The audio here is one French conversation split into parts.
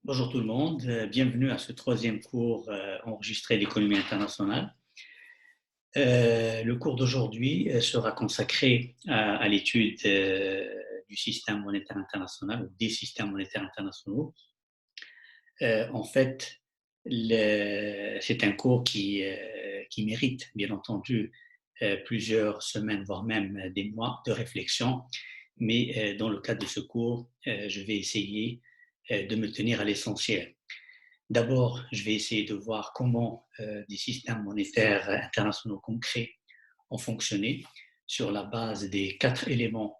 Bonjour tout le monde, bienvenue à ce troisième cours enregistré d'économie internationale. Le cours d'aujourd'hui sera consacré à l'étude du système monétaire international ou des systèmes monétaires internationaux. En fait, c'est un cours qui mérite, bien entendu, plusieurs semaines, voire même des mois de réflexion. Mais dans le cadre de ce cours, je vais essayer de me tenir à l'essentiel. D'abord, je vais essayer de voir comment des systèmes monétaires internationaux concrets ont fonctionné sur la base des 4 éléments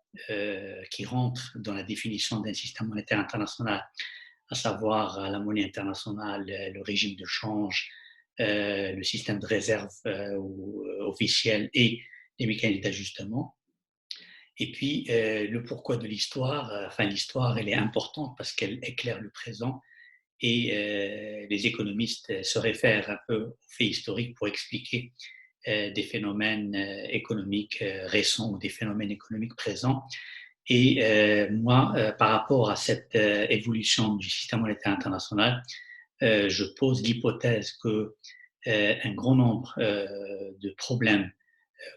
qui rentrent dans la définition d'un système monétaire international, à savoir la monnaie internationale, le régime de change, le système de réserve officiel et les mécanismes d'ajustement. Et puis, le pourquoi de l'histoire, l'histoire, elle est importante parce qu'elle éclaire le présent et les économistes se réfèrent un peu aux faits historiques pour expliquer des phénomènes économiques récents ou des phénomènes économiques présents. Et moi, par rapport à cette évolution du système monétaire international, je pose l'hypothèse que un grand nombre de problèmes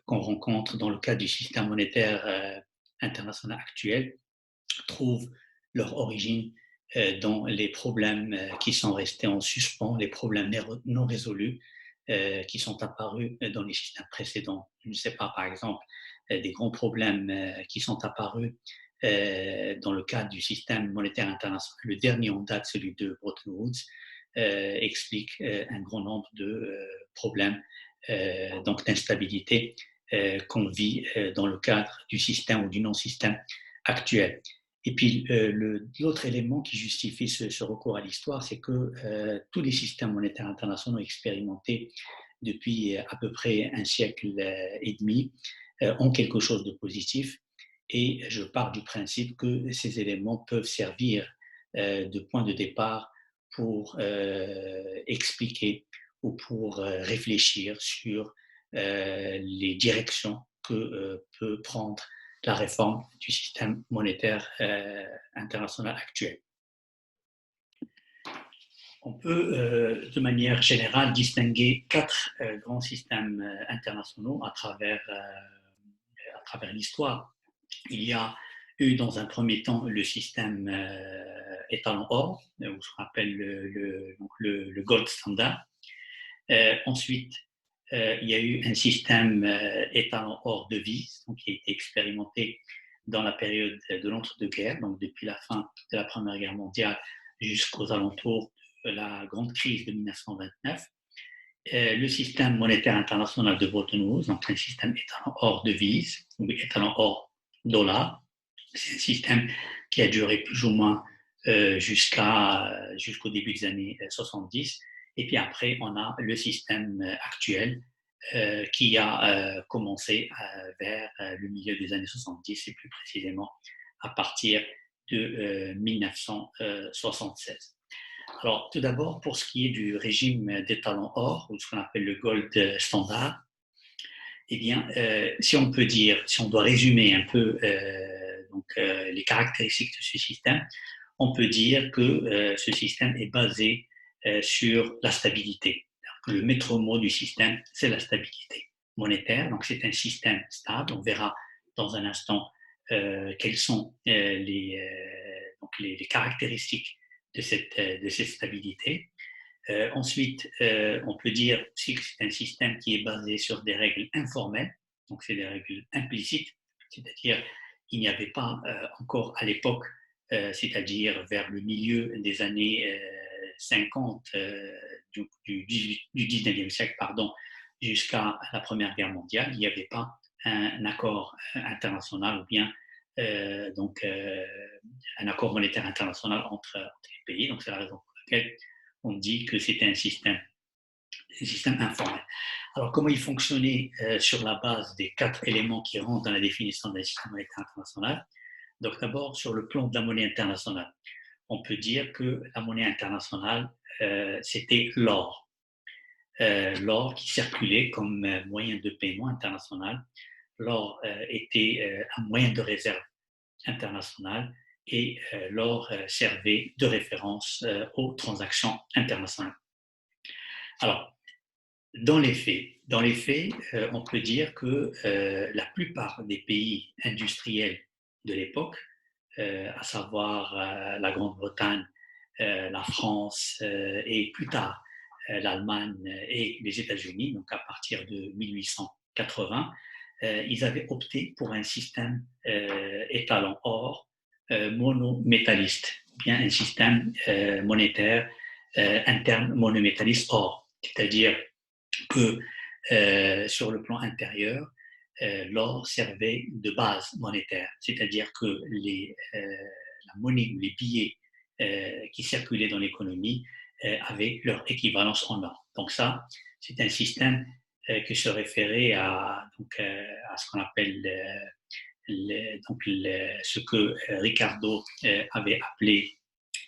qu'on rencontre dans le cadre du système monétaire international actuel trouvent leur origine dans les problèmes qui sont restés en suspens, les problèmes non résolus qui sont apparus dans les systèmes précédents. Je ne sais pas, par exemple, des grands problèmes qui sont apparus dans le cadre du système monétaire international. Le dernier en date, celui de Bretton Woods, explique un grand nombre de problèmes donc d'instabilité qu'on vit dans le cadre du système ou du non-système actuel. Et puis, l'autre élément qui justifie ce recours à l'histoire, c'est que tous les systèmes monétaires internationaux expérimentés depuis à peu près un siècle et demi ont quelque chose de positif. Et je pars du principe que ces éléments peuvent servir de point de départ pour expliquer ou pour réfléchir sur les directions que peut prendre la réforme du système monétaire international actuel. On peut, de manière générale, distinguer 4 grands systèmes internationaux à travers l'histoire. Il y a eu, dans un premier temps, le système étalon or, ou ce qu'on appelle le gold standard. Ensuite, il y a eu un système étalon hors devise, donc qui a été expérimenté dans la période de l'entre-deux-guerres, donc depuis la fin de la Première Guerre mondiale jusqu'aux alentours de la grande crise de 1929. Le système monétaire international de Bretton Woods, donc un système étalon hors devise, ou étalon hors dollar. C'est un système qui a duré plus ou moins jusqu'au début des années 70. Et puis après, on a le système actuel qui a commencé vers le milieu des années 70 et plus précisément à partir de 1976. Alors, tout d'abord, pour ce qui est du régime d'étalon or, ou ce qu'on appelle le gold standard, eh bien, si on peut dire, si on doit résumer un peu les caractéristiques de ce système, on peut dire que ce système est basé sur la stabilité. Le maître mot du système, c'est la stabilité monétaire. Donc, c'est un système stable. On verra dans un instant quelles sont les caractéristiques de cette stabilité. Ensuite, on peut dire aussi que c'est un système qui est basé sur des règles informelles, donc c'est des règles implicites, c'est-à-dire il n'y avait pas encore à l'époque, c'est-à-dire vers le milieu des années 50 du 19e siècle, jusqu'à la Première Guerre mondiale, il n'y avait pas un accord international ou bien un accord monétaire international entre les pays. Donc c'est la raison pour laquelle on dit que c'était un système informel. Alors, comment il fonctionnait sur la base des 4 éléments qui rentrent dans la définition d'un système monétaire international? Donc, d'abord, sur le plan de la monnaie internationale, on peut dire que la monnaie internationale, c'était l'or. L'or qui circulait comme moyen de paiement international. L'or était un moyen de réserve international et l'or servait de référence aux transactions internationales. Alors, dans les faits, on peut dire que la plupart des pays industriels de l'époque, à savoir la Grande-Bretagne, la France et plus tard l'Allemagne et les États-Unis, donc à partir de 1880, ils avaient opté pour un système étalon or monométalliste, bien un système monétaire interne monométalliste or, c'est-à-dire que sur le plan intérieur, l'or servait de base monétaire, c'est-à-dire que la monnaie ou les billets qui circulaient dans l'économie avaient leur équivalence en or. Donc ça, c'est un système qui se référait à ce qu'on appelle ce que Ricardo avait appelé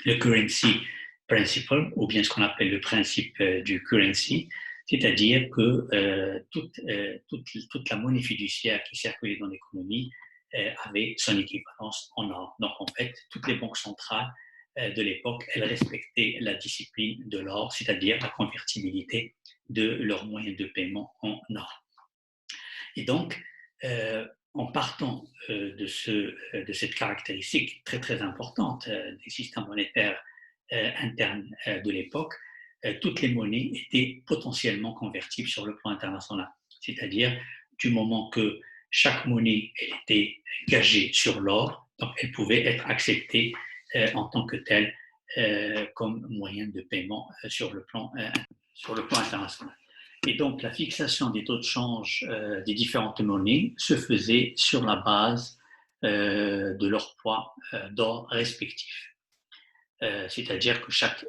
le currency principle, ou bien ce qu'on appelle le principe du currency, c'est-à-dire que toute la monnaie fiduciaire qui circulait dans l'économie avait son équivalence en or. Donc en fait, toutes les banques centrales de l'époque, elles respectaient la discipline de l'or, c'est-à-dire la convertibilité de leurs moyens de paiement en or. Et donc, en partant de cette caractéristique très très importante des systèmes monétaires internes de l'époque, toutes les monnaies étaient potentiellement convertibles sur le plan international. C'est-à-dire, du moment que chaque monnaie était gagée sur l'or, donc elle pouvait être acceptée en tant que telle comme moyen de paiement sur le plan international. Et donc, la fixation des taux de change des différentes monnaies se faisait sur la base de leur poids d'or respectif. C'est-à-dire que chaque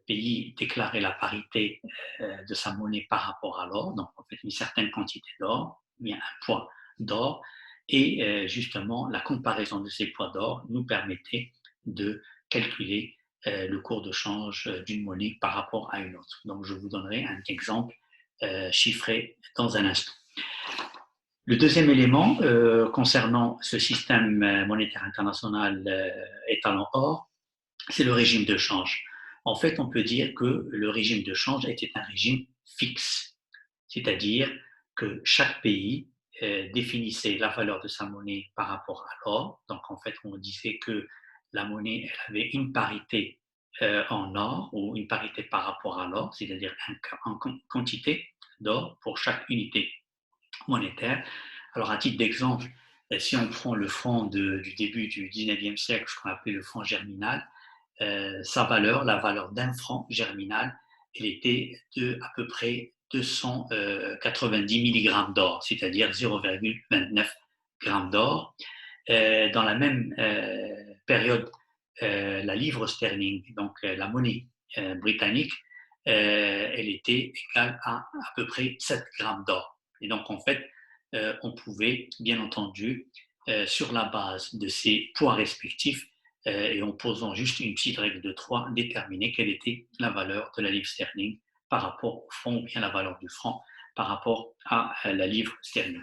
pays déclarait la parité de sa monnaie par rapport à l'or, donc en fait une certaine quantité d'or, bien un poids d'or, et justement la comparaison de ces poids d'or nous permettait de calculer le cours de change d'une monnaie par rapport à une autre. Donc je vous donnerai un exemple chiffré dans un instant. Le deuxième élément concernant ce système monétaire international étalon or, c'est le régime de change. En fait, on peut dire que le régime de change était un régime fixe, c'est-à-dire que chaque pays définissait la valeur de sa monnaie par rapport à l'or. Donc, en fait, on disait que la monnaie elle avait une parité en or ou une parité par rapport à l'or, c'est-à-dire en quantité d'or pour chaque unité monétaire. Alors, à titre d'exemple, si on prend le franc du début du 19e siècle, ce qu'on appelait le franc germinal, sa valeur, la valeur d'un franc germinal, elle était de à peu près 290 mg d'or, c'est-à-dire 0,29 g d'or. Dans la même période, la livre sterling, donc la monnaie britannique, elle était égale à peu près 7 grammes d'or. Et donc, en fait, on pouvait, bien entendu, sur la base de ces poids respectifs, et en posant juste une petite règle de 3, déterminer quelle était la valeur de la livre sterling par rapport au franc, ou bien la valeur du franc par rapport à la livre sterling.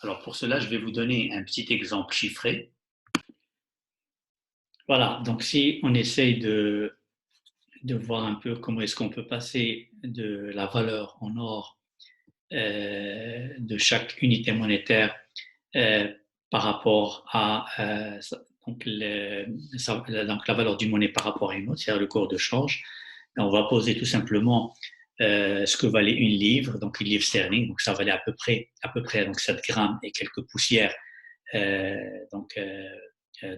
Alors pour cela, je vais vous donner un petit exemple chiffré. Voilà, donc si on essaye de voir un peu comment est-ce qu'on peut passer de la valeur en or de chaque unité monétaire par rapport à donc la valeur d'une monnaie par rapport à une autre, c'est-à-dire le cours de change. Et on va poser tout simplement ce que valait une livre, donc une livre sterling, donc ça valait à peu près donc 7 grammes et quelques poussières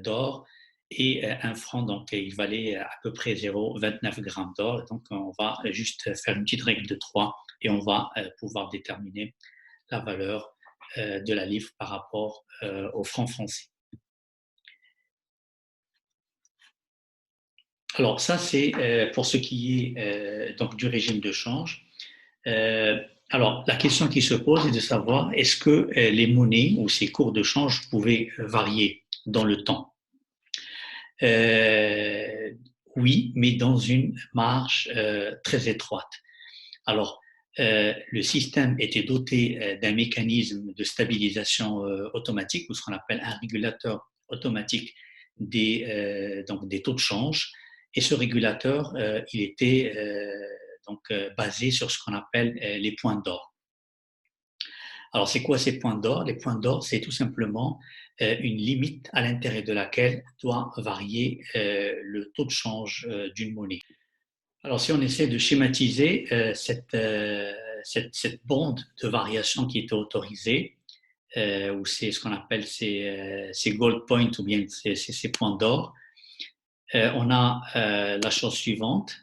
d'or, et un franc, donc il valait à peu près 0,29 grammes d'or. Donc on va juste faire une petite règle de 3 et on va pouvoir déterminer la valeur de la livre par rapport au franc français. Alors ça, c'est pour ce qui est donc du régime de change. Alors la question qui se pose est de savoir est-ce que les monnaies ou ces cours de change pouvaient varier dans le temps. Oui, mais dans une marge très étroite. Alors, le système était doté d'un mécanisme de stabilisation automatique, ou ce qu'on appelle un régulateur automatique donc des taux de change. Et ce régulateur, il était basé sur ce qu'on appelle les points d'or. Alors, c'est quoi ces points d'or? Les points d'or, c'est tout simplement une limite à l'intérieur de laquelle doit varier le taux de change d'une monnaie. Alors, si on essaie de schématiser cette bande de variation qui était autorisée, ou c'est ce qu'on appelle ces gold points ou bien ces points d'or, on a la chose suivante.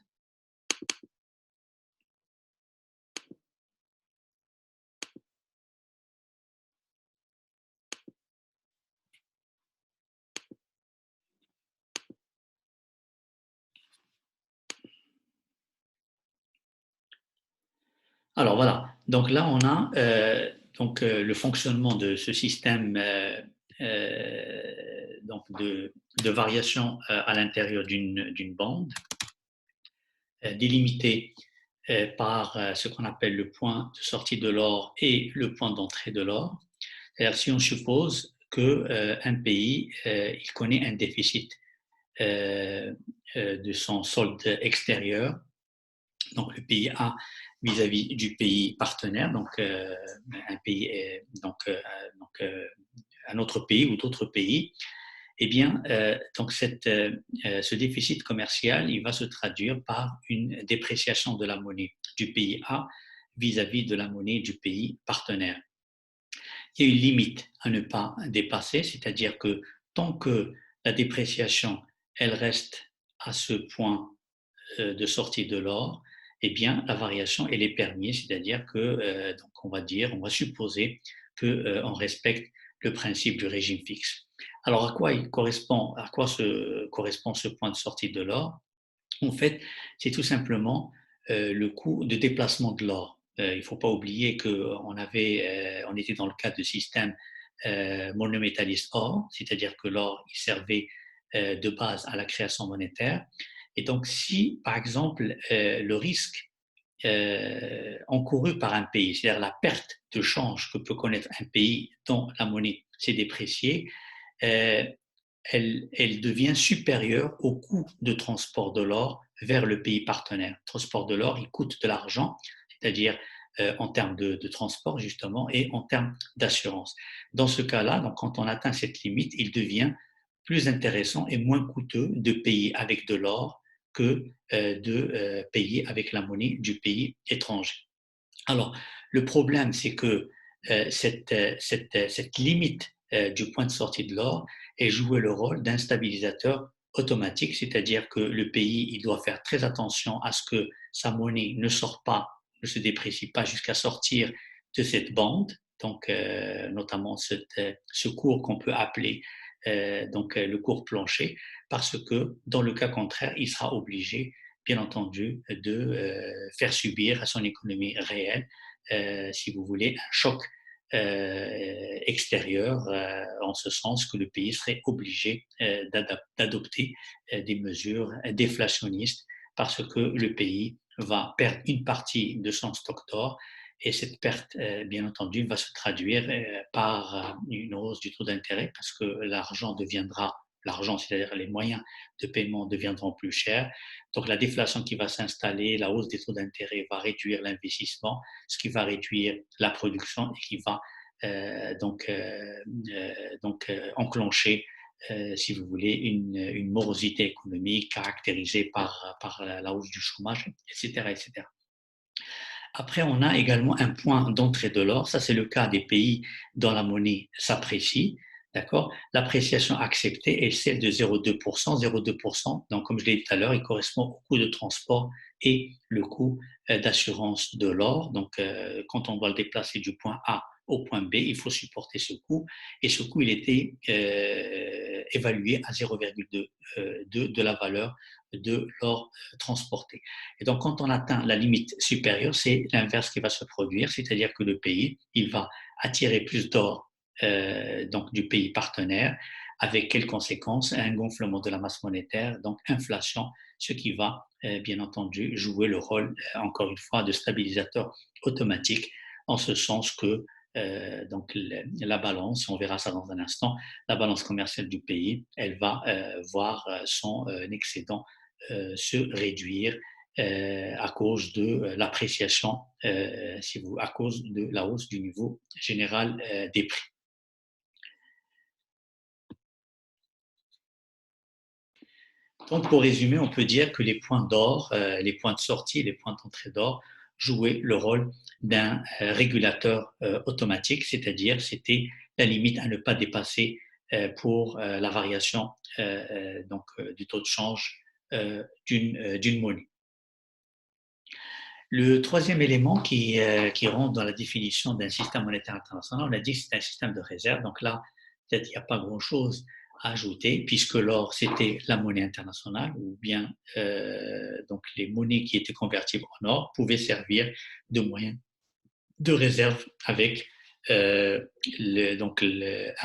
Alors voilà, donc là on a le fonctionnement de ce système donc de variation à l'intérieur d'une bande, délimitée par ce qu'on appelle le point de sortie de l'or et le point d'entrée de l'or. C'est-à-dire si on suppose qu'un pays il connaît un déficit de son solde extérieur, donc le pays A vis-à-vis du pays partenaire, donc un pays, un autre pays ou d'autres pays, eh bien, ce déficit commercial, il va se traduire par une dépréciation de la monnaie du pays A vis-à-vis de la monnaie du pays partenaire. Il y a une limite à ne pas dépasser, c'est-à-dire que tant que la dépréciation, elle reste à ce point de sortie de l'or, eh bien, la variation, elle est permise, c'est-à-dire que, donc on va supposer qu'on respecte le principe du régime fixe. Alors, à quoi correspond ce point de sortie de l'or? En fait, c'est tout simplement le coût de déplacement de l'or. Il ne faut pas oublier qu'on on était dans le cadre de système monométalliste or, c'est-à-dire que l'or il servait de base à la création monétaire. Et donc, si par exemple le risque encouru par un pays, c'est-à-dire la perte de change que peut connaître un pays dont la monnaie s'est dépréciée, euh, elle devient supérieure au coût de transport de l'or vers le pays partenaire. Le transport de l'or, il coûte de l'argent, c'est-à-dire en termes de transport justement et en termes d'assurance. Dans ce cas-là, donc, quand on atteint cette limite, il devient plus intéressant et moins coûteux de payer avec de l'or que de payer avec la monnaie du pays étranger. Alors, le problème, c'est que cette limite du point de sortie de l'or est joué le rôle d'un stabilisateur automatique, c'est-à-dire que le pays il doit faire très attention à ce que sa monnaie ne sort pas, ne se déprécie pas jusqu'à sortir de cette bande, donc notamment ce cours qu'on peut appeler le cours plancher, parce que dans le cas contraire, il sera obligé, bien entendu, de faire subir à son économie réelle, si vous voulez, un choc extérieur, en ce sens que le pays serait obligé d'adopter des mesures déflationnistes parce que le pays va perdre une partie de son stock d'or et cette perte, bien entendu, va se traduire par une hausse du taux d'intérêt parce que l'argent, c'est-à-dire les moyens de paiement deviendront plus chers. Donc la déflation qui va s'installer, la hausse des taux d'intérêt va réduire l'investissement, ce qui va réduire la production et qui va enclencher, si vous voulez, une morosité économique caractérisée par la hausse du chômage, etc., etc. Après, on a également un point d'entrée de l'or. Ça, c'est le cas des pays dont la monnaie s'apprécie. D'accord? L'appréciation acceptée est celle de 0,2%. 0,2%, donc comme je l'ai dit tout à l'heure, il correspond au coût de transport et le coût d'assurance de l'or. Donc, quand on doit le déplacer du point A au point B, il faut supporter ce coût. Et ce coût, il était évalué à 0,2 de la valeur de l'or transporté. Et donc, quand on atteint la limite supérieure, c'est l'inverse qui va se produire, c'est-à-dire que le pays, il va attirer plus d'or donc du pays partenaire, avec quelles conséquences? Un gonflement de la masse monétaire, donc inflation, ce qui va bien entendu jouer le rôle, encore une fois, de stabilisateur automatique, en ce sens que donc la balance, on verra ça dans un instant, la balance commerciale du pays, elle va voir son excédent se réduire à cause de l'appréciation, à cause de la hausse du niveau général des prix. Donc, pour résumer, on peut dire que les points d'or, les points de sortie, les points d'entrée d'or jouaient le rôle d'un régulateur automatique, c'est-à-dire c'était la limite à ne pas dépasser pour la variation du taux de change d'une monnaie. Le troisième élément qui rentre dans la définition d'un système monétaire international, on a dit que c'est un système de réserve. Donc là, peut-être il n'y a pas grand-chose à ajouter, puisque l'or, c'était la monnaie internationale, ou bien donc les monnaies qui étaient convertibles en or pouvaient servir de moyen de réserve avec un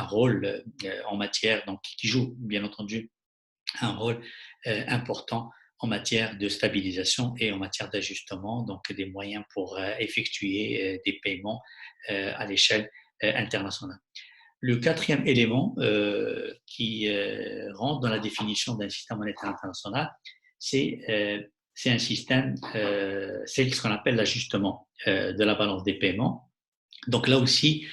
rôle en matière, donc qui joue bien entendu un rôle important en matière de stabilisation et en matière d'ajustement, donc des moyens pour effectuer des paiements à l'échelle internationale. Le quatrième élément qui rentre dans la définition d'un système monétaire international, c'est un système, c'est ce qu'on appelle l'ajustement de la balance des paiements. Donc là aussi,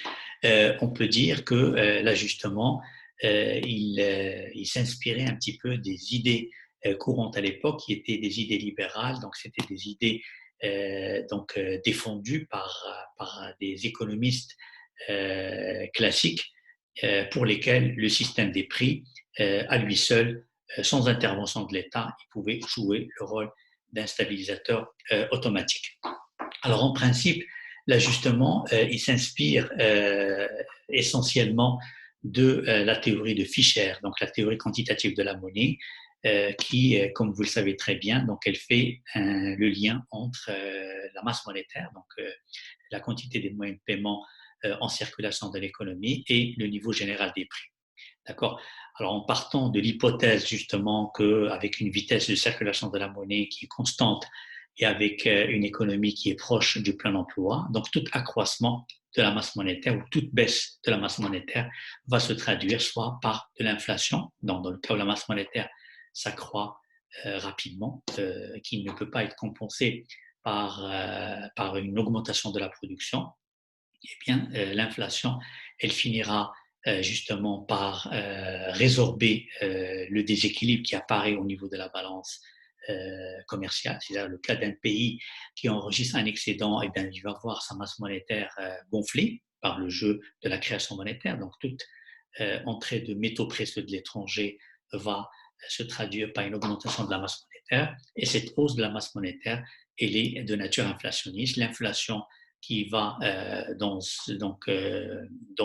on peut dire que l'ajustement, il s'inspirait un petit peu des idées courantes à l'époque, qui étaient des idées libérales. Donc c'était des idées défendues par des économistes classiques pour lesquels le système des prix, à lui seul, sans intervention de l'État, il pouvait jouer le rôle d'un stabilisateur automatique. Alors en principe, l'ajustement, il s'inspire essentiellement de la théorie de Fisher, donc la théorie quantitative de la monnaie, qui, comme vous le savez très bien, donc elle fait le lien entre la masse monétaire, donc la quantité des moyens de paiement en circulation de l'économie et le niveau général des prix. D'accord. Alors, en partant de l'hypothèse justement qu'avec une vitesse de circulation de la monnaie qui est constante et avec une économie qui est proche du plein emploi, donc tout accroissement de la masse monétaire ou toute baisse de la masse monétaire va se traduire soit par de l'inflation, donc dans le cas où la masse monétaire s'accroît rapidement, qui ne peut pas être compensée par une augmentation de la production, eh bien, l'inflation, elle finira justement par résorber le déséquilibre qui apparaît au niveau de la balance commerciale. C'est-à-dire le cas d'un pays qui enregistre un excédent, eh bien, il va voir sa masse monétaire gonfler par le jeu de la création monétaire. Donc, toute entrée de métaux précieux de l'étranger va se traduire par une augmentation de la masse monétaire. Et cette hausse de la masse monétaire, elle est de nature inflationniste. L'inflation qui va dans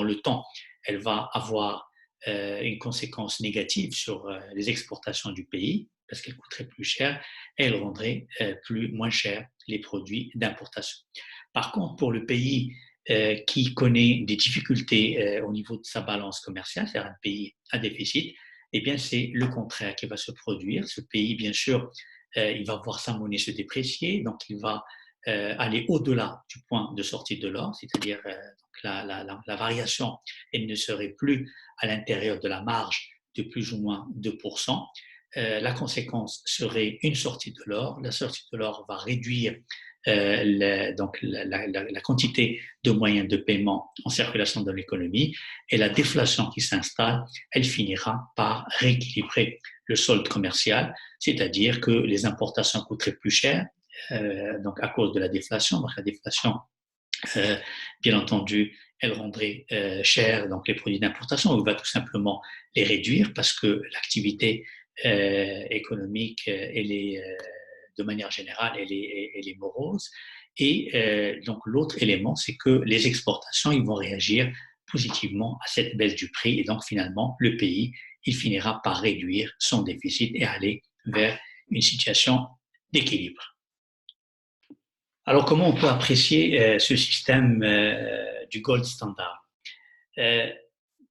le temps, elle va avoir une conséquence négative sur les exportations du pays parce qu'elle coûterait plus cher et elle rendrait moins cher les produits d'importation. Par contre, pour le pays qui connaît des difficultés au niveau de sa balance commerciale, c'est-à-dire un pays à déficit, eh bien c'est le contraire qui va se produire. Ce pays, bien sûr, il va voir sa monnaie se déprécier, donc il va aller au-delà du point de sortie de l'or, c'est-à-dire la variation, elle ne serait plus à l'intérieur de la marge de plus ou moins 2%. La conséquence serait une sortie de l'or. La sortie de l'or va réduire la quantité de moyens de paiement en circulation dans l'économie et la déflation qui s'installe, elle finira par rééquilibrer le solde commercial, c'est-à-dire que les importations coûteraient plus cher, donc à cause de la déflation. Donc la déflation, bien entendu, elle rendrait cher donc les produits d'importation, ou va tout simplement les réduire parce que l'activité économique, elle est de manière générale, elle est morose. Et donc l'autre élément, c'est que les exportations, ils vont réagir positivement à cette baisse du prix, et donc finalement le pays, il finira par réduire son déficit et aller vers une situation d'équilibre. Alors, comment on peut apprécier ce système du gold standard?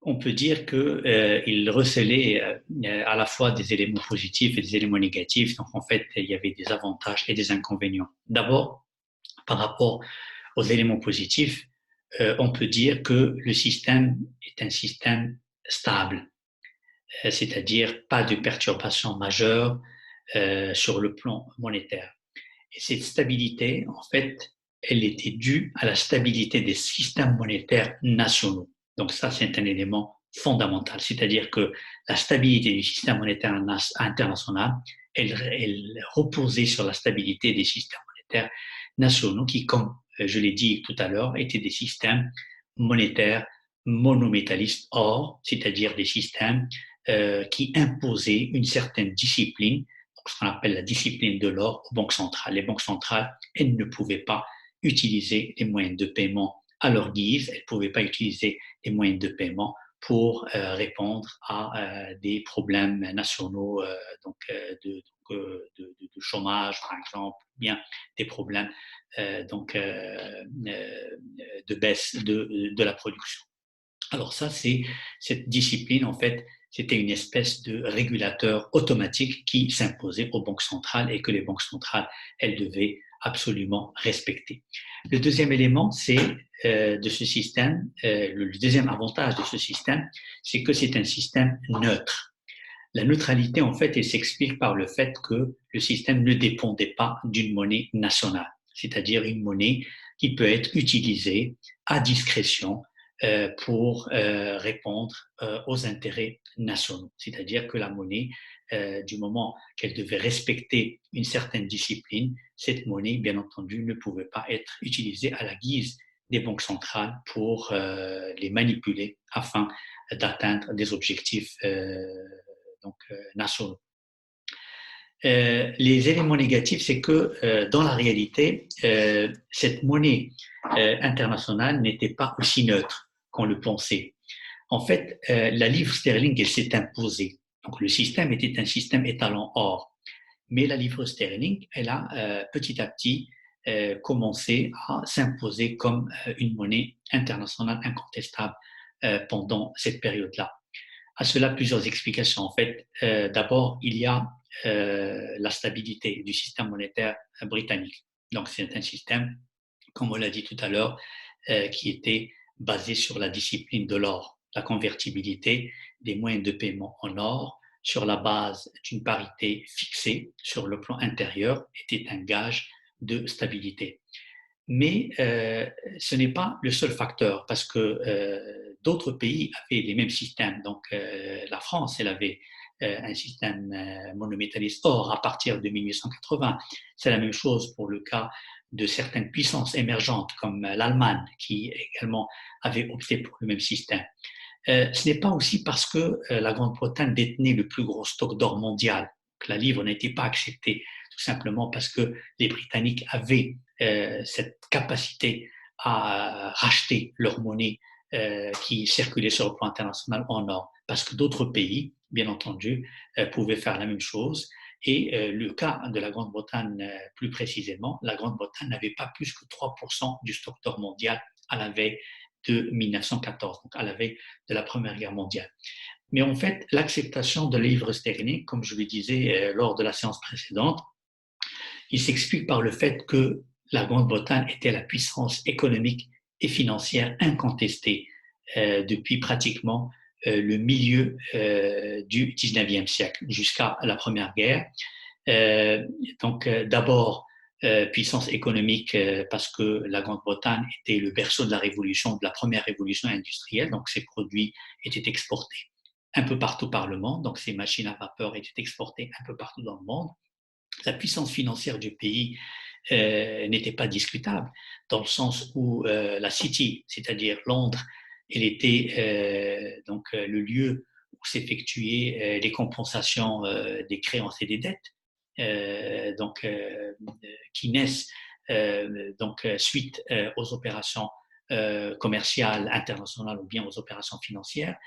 On peut dire qu'il recelait à la fois des éléments positifs et des éléments négatifs. Donc, en fait, il y avait des avantages et des inconvénients. D'abord, par rapport aux éléments positifs, on peut dire que le système est un système stable, c'est-à-dire pas de perturbations majeures sur le plan monétaire. Et cette stabilité, en fait, elle était due à la stabilité des systèmes monétaires nationaux. Donc ça, c'est un élément fondamental, c'est-à-dire que la stabilité du système monétaire international, elle reposait sur la stabilité des systèmes monétaires nationaux qui, comme je l'ai dit tout à l'heure, étaient des systèmes monétaires monométallistes, or, c'est-à-dire des systèmes qui imposaient une certaine discipline, ce qu'on appelle la discipline de l'or aux banques centrales. Les banques centrales, elles ne pouvaient pas utiliser les moyens de paiement à leur guise, elles ne pouvaient pas utiliser les moyens de paiement pour répondre à des problèmes nationaux de chômage, par exemple, bien des problèmes de baisse de la production. Alors ça, c'est cette discipline, en fait, c'était une espèce de régulateur automatique qui s'imposait aux banques centrales et que les banques centrales, elles devaient absolument respecter. Le deuxième élément, c'est de ce système, le deuxième avantage de ce système, c'est que c'est un système neutre. La neutralité, en fait, elle s'explique par le fait que le système ne dépendait pas d'une monnaie nationale, c'est-à-dire une monnaie qui peut être utilisée à discrétion pour répondre aux intérêts nationaux. C'est-à-dire que la monnaie, du moment qu'elle devait respecter une certaine discipline, cette monnaie, bien entendu, ne pouvait pas être utilisée à la guise des banques centrales pour les manipuler afin d'atteindre des objectifs nationaux. Les éléments négatifs, c'est que dans la réalité, cette monnaie internationale n'était pas aussi neutre qu'on le pensait. En fait, la livre sterling, elle s'est imposée. Donc le système était un système étalon or. Mais la livre sterling, elle a petit à petit commencé à s'imposer comme une monnaie internationale incontestable pendant cette période-là. À cela, plusieurs explications. En fait, d'abord, il y a la stabilité du système monétaire britannique. Donc, c'est un système, comme on l'a dit tout à l'heure, qui était basé sur la discipline de l'or, la convertibilité des moyens de paiement en or sur la base d'une parité fixée sur le plan intérieur était un gage de stabilité. Mais ce n'est pas le seul facteur parce que d'autres pays avaient les mêmes systèmes. Donc la France, elle avait un système monométalliste. Or, à partir de 1880, c'est la même chose pour le cas de certaines puissances émergentes comme l'Allemagne qui également avait opté pour le même système. Ce n'est pas aussi parce que la Grande-Bretagne détenait le plus gros stock d'or mondial que la livre n'était pas acceptée, tout simplement parce que les Britanniques avaient cette capacité à racheter leur monnaie qui circulait sur le plan international en or, parce que d'autres pays, bien entendu, pouvaient faire la même chose. Et le cas de la Grande-Bretagne, plus précisément, la Grande-Bretagne n'avait pas plus que 3% du stock d'or mondial à la veille de 1914, donc à la veille de la Première Guerre mondiale. Mais en fait, l'acceptation de la livre sterling, comme je le disais lors de la séance précédente, il s'explique par le fait que la Grande-Bretagne était la puissance économique et financière incontestée depuis pratiquement le milieu du 19e siècle jusqu'à la Première Guerre. D'abord, puissance économique parce que la Grande-Bretagne était le berceau de la révolution, de la première révolution industrielle, donc ses produits étaient exportés un peu partout par le monde, donc ces machines à vapeur étaient exportées un peu partout dans le monde. La puissance financière du pays n'était pas discutable, dans le sens où la City, c'est-à-dire Londres, elle était le lieu où s'effectuaient les compensations des créances et des dettes, qui naissent suite aux opérations commerciales internationales ou bien aux opérations financières.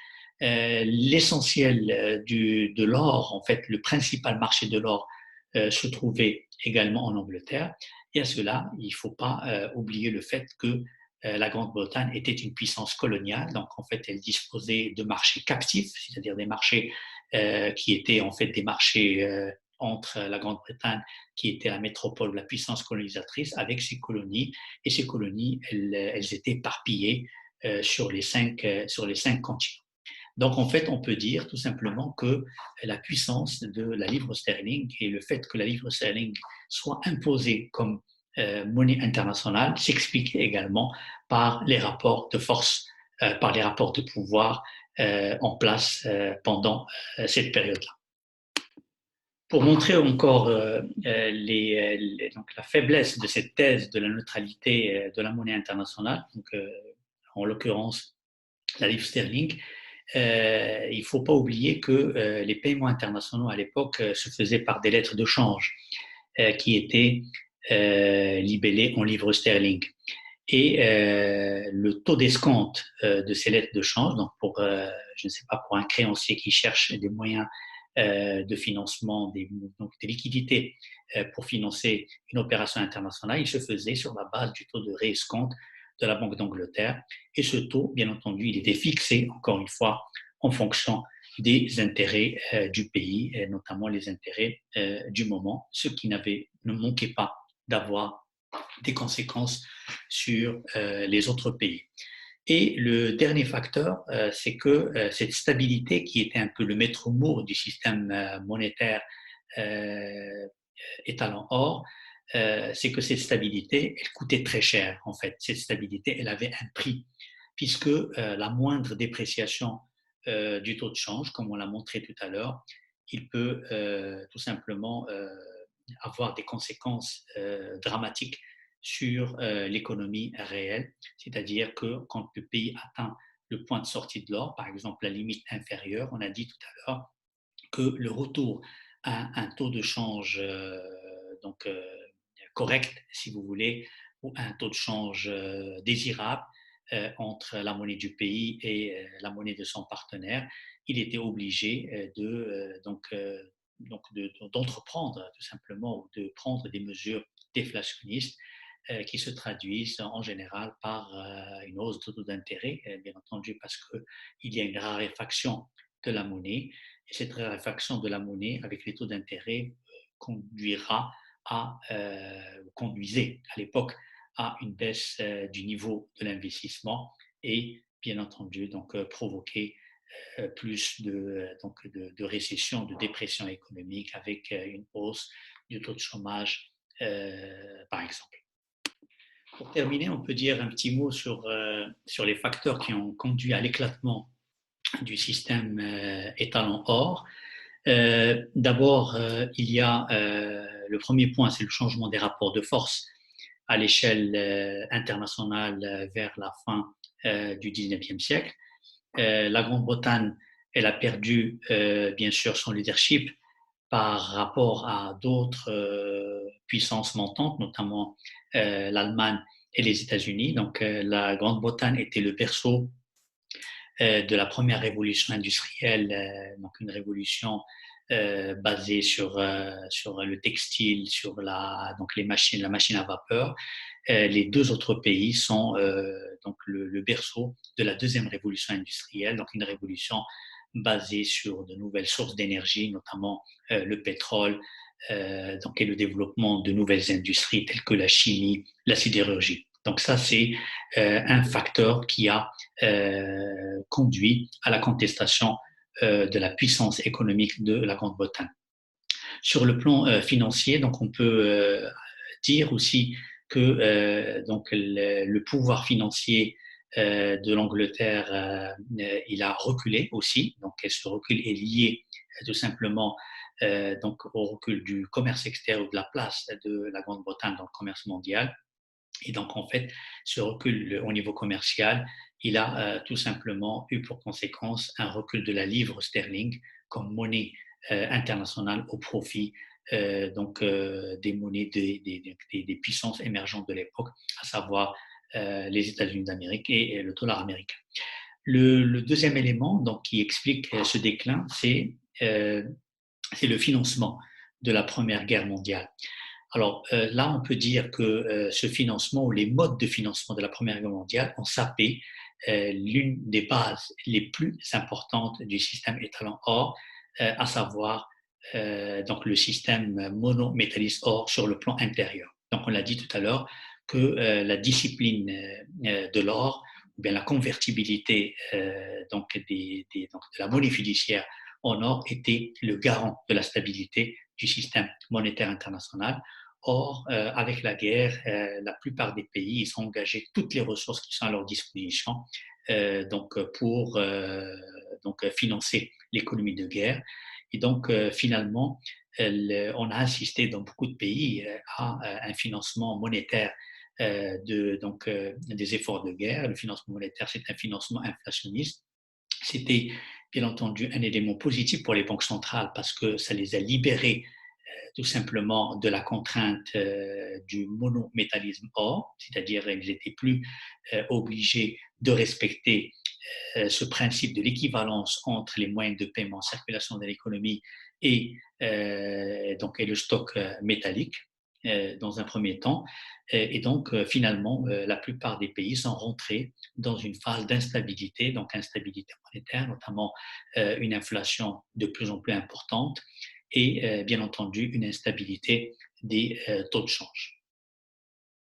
L'essentiel de l'or, en fait, le principal marché de l'or se trouvait également en Angleterre. Et à cela, il ne faut pas oublier le fait que la Grande-Bretagne était une puissance coloniale, donc en fait, elle disposait de marchés captifs, c'est-à-dire des marchés qui étaient en fait des marchés entre la Grande-Bretagne, qui était la métropole, la puissance colonisatrice, avec ses colonies. Et ces colonies, elles étaient éparpillées sur les cinq continents. Donc, en fait, on peut dire tout simplement que la puissance de la livre sterling et le fait que la livre sterling soit imposée comme monnaie internationale s'explique également par les rapports de force, par les rapports de pouvoir en place pendant cette période-là. Pour montrer encore donc la faiblesse de cette thèse de la neutralité de la monnaie internationale, donc, en l'occurrence la livre sterling, il ne faut pas oublier que les paiements internationaux à l'époque se faisaient par des lettres de change qui étaient libellées en livres sterling. Et le taux d'escompte de ces lettres de change, donc pour, je ne sais pas, pour un créancier qui cherche des moyens de financement, donc des liquidités pour financer une opération internationale, il se faisait sur la base du taux de réescompte de la Banque d'Angleterre. Et ce taux, bien entendu, il était fixé, encore une fois, en fonction des intérêts du pays, et notamment les intérêts du moment, ce qui ne manquait pas d'avoir des conséquences sur les autres pays. Et le dernier facteur, c'est que cette stabilité qui était un peu le maître mot du système monétaire étalant or, c'est que cette stabilité, elle coûtait très cher en fait. Cette stabilité, elle avait un prix, puisque la moindre dépréciation du taux de change, comme on l'a montré tout à l'heure, il peut tout simplement avoir des conséquences dramatiques sur l'économie réelle, c'est-à-dire que quand le pays atteint le point de sortie de l'or, par exemple la limite inférieure, on a dit tout à l'heure que le retour à un taux de change donc, correct, si vous voulez, ou un taux de change désirable entre la monnaie du pays et la monnaie de son partenaire, il était obligé d'entreprendre tout simplement ou de prendre des mesures déflationnistes qui se traduisent en général par une hausse de taux d'intérêt, bien entendu parce qu'il y a une raréfaction de la monnaie. Et cette raréfaction de la monnaie avec les taux d'intérêt conduisait à l'époque à une baisse du niveau de l'investissement et bien entendu donc provoquer plus de récession, de dépression économique avec une hausse du taux de chômage, par exemple. Pour terminer, on peut dire un petit mot sur les facteurs qui ont conduit à l'éclatement du système étalon or. D'abord, il y a le premier point, c'est le changement des rapports de force à l'échelle internationale vers la fin du 19e siècle. La Grande-Bretagne, elle a perdu bien sûr son leadership par rapport à d'autres puissances montantes, notamment l'Allemagne et les États-Unis. Donc la Grande-Bretagne était le berceau de la première révolution industrielle, donc une révolution basée sur le textile, sur la machine à vapeur. Les deux autres pays sont donc le berceau de la deuxième révolution industrielle, donc une révolution basée sur de nouvelles sources d'énergie, notamment le pétrole, donc, et le développement de nouvelles industries telles que la chimie, la sidérurgie. Donc ça, c'est un facteur qui a conduit à la contestation de la puissance économique de la Grande-Bretagne. Sur le plan financier, donc on peut dire aussi que donc le pouvoir financier de l'Angleterre, il a reculé aussi. Donc ce recul est lié tout simplement donc au recul du commerce extérieur ou de la place de la Grande-Bretagne dans le commerce mondial. Et donc, en fait, ce recul au niveau commercial, il a tout simplement eu pour conséquence un recul de la livre sterling comme monnaie internationale au profit des monnaies des puissances émergentes de l'époque, à savoir les États-Unis d'Amérique et le dollar américain. Le deuxième élément donc, qui explique ce déclin, c'est le financement de la Première Guerre mondiale. Alors là, on peut dire que ce financement ou les modes de financement de la Première Guerre mondiale ont sapé l'une des bases les plus importantes du système étalon or, à savoir donc le système monométalliste or sur le plan intérieur. Donc on l'a dit tout à l'heure que la discipline de l'or, ou bien la convertibilité donc de la monnaie fiduciaire en or était le garant de la stabilité du système monétaire international. Or, avec la guerre, la plupart des pays ils ont engagé toutes les ressources qui sont à leur disposition pour financer l'économie de guerre. Et donc, finalement, on a assisté dans beaucoup de pays à un financement monétaire des efforts de guerre. Le financement monétaire, c'est un financement inflationniste. C'était bien entendu un élément positif pour les banques centrales parce que ça les a libérés tout simplement de la contrainte du monométallisme or, c'est-à-dire ils n'étaient plus obligés de respecter ce principe de l'équivalence entre les moyens de paiement en circulation de l'économie et le stock métallique dans un premier temps. Et donc, finalement, la plupart des pays sont rentrés dans une phase d'instabilité, donc instabilité monétaire, notamment une inflation de plus en plus importante et bien entendu une instabilité des taux de change.